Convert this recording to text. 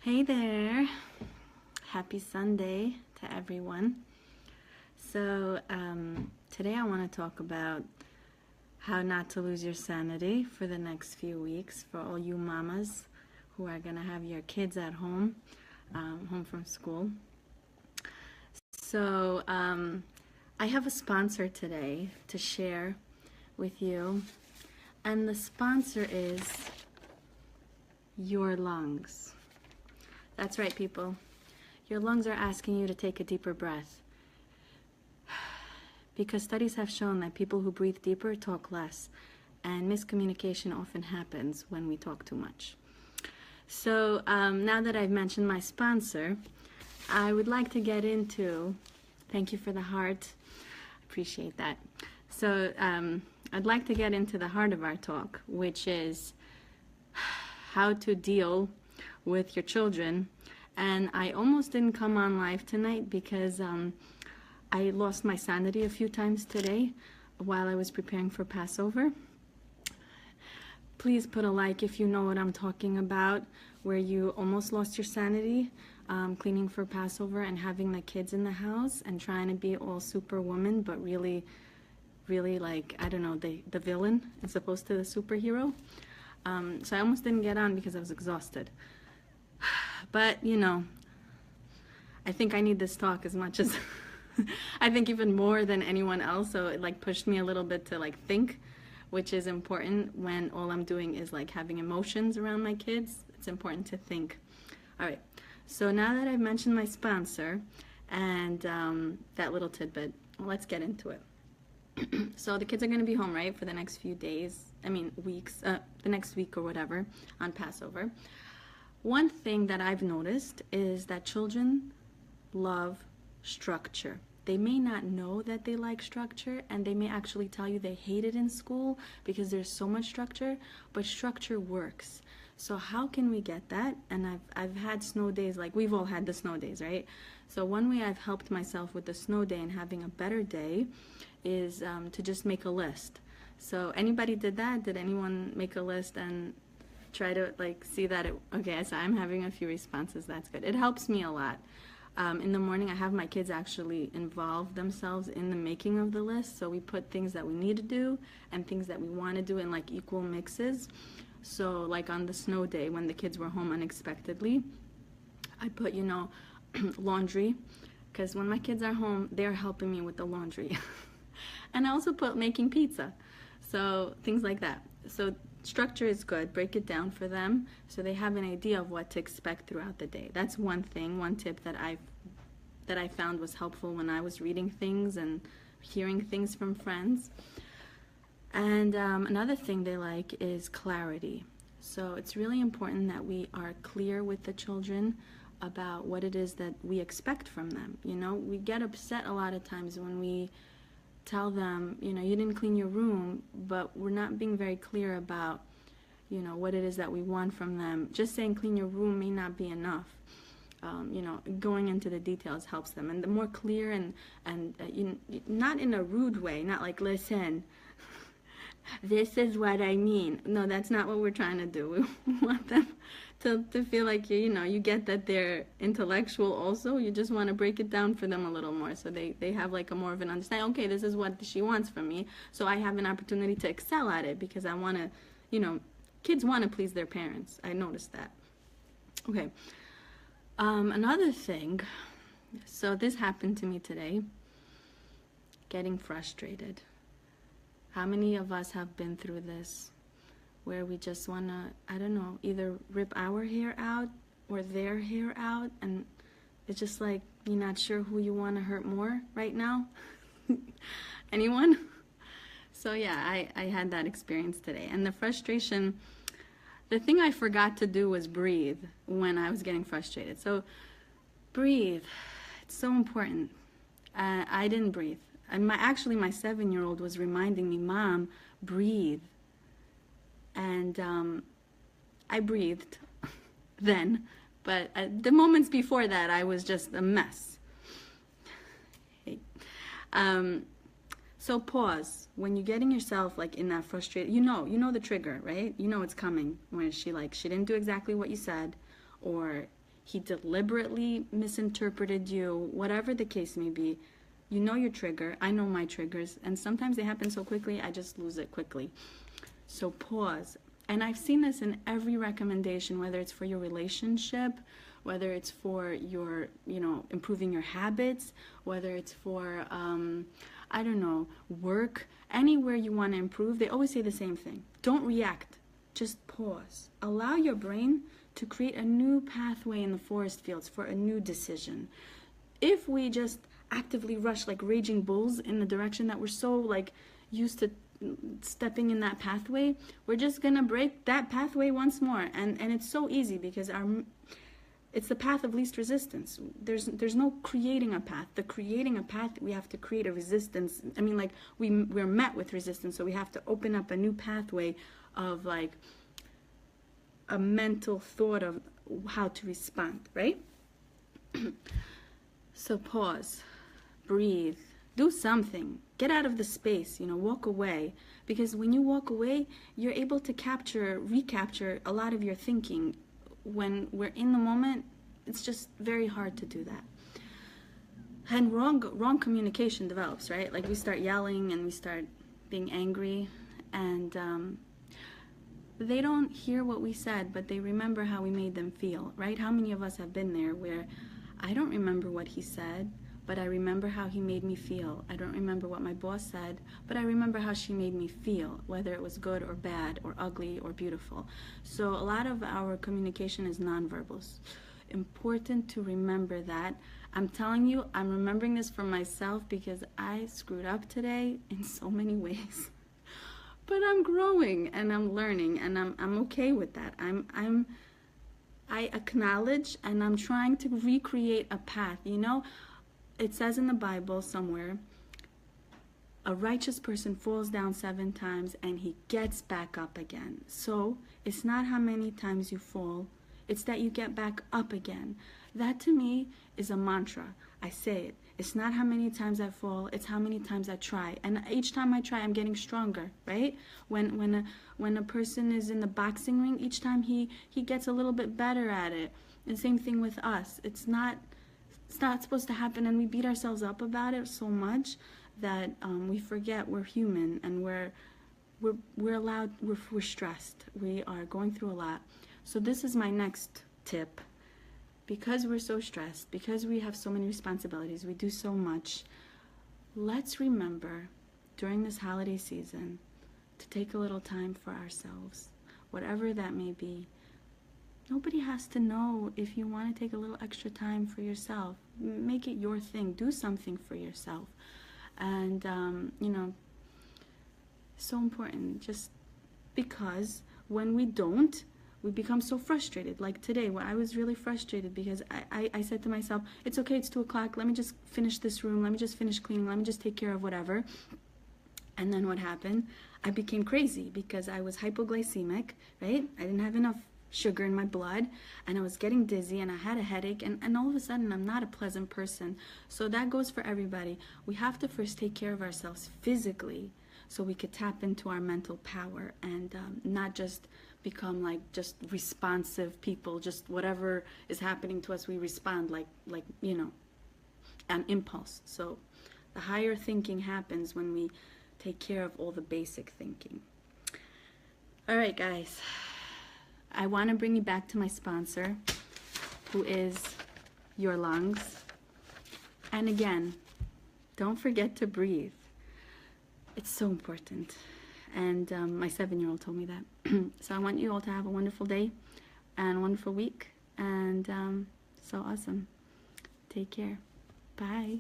Hey there, happy Sunday to everyone. So today I want to talk about how not to lose your sanity for the next few weeks for all you mamas who are going to have your kids at home, home from school. So I have a sponsor today to share with you, and the sponsor is your lungs. That's right, people. Your lungs are asking you to take a deeper breath. Because studies have shown that people who breathe deeper talk less, and miscommunication often happens when we talk too much. So now that I've mentioned my sponsor, I would like to get into, thank you for the heart, appreciate that. So I'd like to get into the heart of our talk, which is how to deal with your children. And I almost didn't come on live tonight because I lost my sanity a few times today while I was preparing for Passover. Please put a like if you know what I'm talking about, where you almost lost your sanity cleaning for Passover and having the kids in the house and trying to be all superwoman, but really like, I don't know, the villain as opposed to the superhero. So I almost didn't get on because I was exhausted. But, you know, I think I need this talk as much as, I think even more than anyone else. So it like pushed me a little bit to like think, which is important when all I'm doing is like having emotions around my kids. It's important to think. All right. So now that I've mentioned my sponsor and that little tidbit, let's get into it. So the kids are going to be home, right, for the next few days, weeks, the next week or whatever on Passover. One thing that I've noticed is that children love structure. They may not know that they like structure, and they may actually tell you they hate it in school because there's so much structure, but structure works. So how can we get that? And I've had snow days, like we've all had the snow days, right? So one way I've helped myself with the snow day and having a better day is to just make a list. So anybody did that? Did anyone make a list and try to like see that okay, so I'm having a few responses. That's good. It helps me a lot. In the morning I have my kids actually involve themselves in the making of the list. So we put things that we need to do and things that we want to do in like equal mixes. So like on the snow day when the kids were home unexpectedly, I put, you know, laundry, because when my kids are home they're helping me with the laundry. And I also put making pizza. So things like that. So structure is good. Break it down for them so they have an idea of what to expect throughout the day. That's one thing, one tip that I found was helpful when I was reading things and hearing things from friends. And another thing they like is clarity. So it's really important that we are clear with the children about what it is that we expect from them. You know, we get upset a lot of times when we tell them, you know, you didn't clean your room, but we're not being very clear about, you know, what it is that we want from them. Just saying clean your room may not be enough. You know, going into the details helps them. And the more clear and not in a rude way, not like, listen, this is what I mean. No, that's not what we're trying to do. We want them to feel like, you know, you get that they're intellectual also. You just want to break it down for them a little more so they have like a more of an understanding. Okay, this is what she wants from me. So I have an opportunity to excel at it because I want to, you know, kids want to please their parents. I noticed that. Okay. Another thing, so this happened to me today, getting frustrated. How many of us have been through this where we just want to, I don't know, either rip our hair out or their hair out, and it's just like you're not sure who you want to hurt more right now? Anyone? So yeah, I had that experience today. And the frustration, the thing I forgot to do was breathe when I was getting frustrated. So breathe, it's so important. I didn't breathe. And my 7-year-old was reminding me, Mom, breathe. And I breathed then, but the moments before that, I was just a mess. So pause. When you're getting yourself like in that frustrated, you know the trigger, right? You know it's coming when she didn't do exactly what you said, or he deliberately misinterpreted you, whatever the case may be. You know your trigger. I know my triggers. And sometimes they happen so quickly, I just lose it quickly. So pause. And I've seen this in every recommendation, whether it's for your relationship, whether it's for your, improving your habits, whether it's for, I don't know, work, anywhere you want to improve, they always say the same thing. Don't react. Just pause. Allow your brain to create a new pathway in the forest fields for a new decision. If we just actively rush like raging bulls in the direction that we're so like used to stepping in that pathway, we're just gonna break that pathway once more. And it's so easy because it's the path of least resistance. There's no creating a path. The creating a path, we have to create a resistance. I mean, like we're met with resistance, so we have to open up a new pathway of like a mental thought of how to respond, right? So pause, breathe, do something, get out of the space, walk away. Because when you walk away, you're able to recapture a lot of your thinking. When we're in the moment, it's just very hard to do that. And wrong communication develops, right? Like we start yelling and we start being angry, and they don't hear what we said, but they remember how we made them feel, right? How many of us have been there where I don't remember what he said, but I remember how he made me feel. I don't remember what my boss said, but I remember how she made me feel, whether it was good or bad or ugly or beautiful. So a lot of our communication is nonverbals. Important to remember that. I'm telling you, I'm remembering this for myself because I screwed up today in so many ways. But I'm growing and I'm learning, and I'm okay with that. I acknowledge, and I'm trying to recreate a path. It says in the Bible somewhere, a righteous person falls down 7 times and he gets back up again. So it's not how many times you fall, it's that you get back up again. That to me is a mantra. I say it. It's not how many times I fall, it's how many times I try. And each time I try, I'm getting stronger, right? When a person is in the boxing ring, each time he gets a little bit better at it. And same thing with us. It's not supposed to happen, and we beat ourselves up about it so much that we forget we're human, and we're stressed. We are going through a lot. So this is my next tip. Because we're so stressed, because we have so many responsibilities, we do so much, let's remember during this holiday season to take a little time for ourselves, whatever that may be. Nobody has to know if you want to take a little extra time for yourself. Make it your thing. Do something for yourself. And, so important. Just because when we don't, we become so frustrated. Like today, where I was really frustrated because I said to myself, it's okay, it's 2 o'clock. Let me just finish this room. Let me just finish cleaning. Let me just take care of whatever. And then what happened? I became crazy because I was hypoglycemic, right? I didn't have enough sugar in my blood, and I was getting dizzy, and I had a headache, and all of a sudden I'm not a pleasant person. So that goes for everybody. We have to first take care of ourselves physically so we could tap into our mental power and not just become like just responsive people. Just whatever is happening to us, we respond like an impulse. So the higher thinking happens when we take care of all the basic thinking. All right, guys. I want to bring you back to my sponsor, who is your lungs. And again, don't forget to breathe. It's so important. And my 7-year-old told me that. So I want you all to have a wonderful day and a wonderful week. And so awesome. Take care. Bye.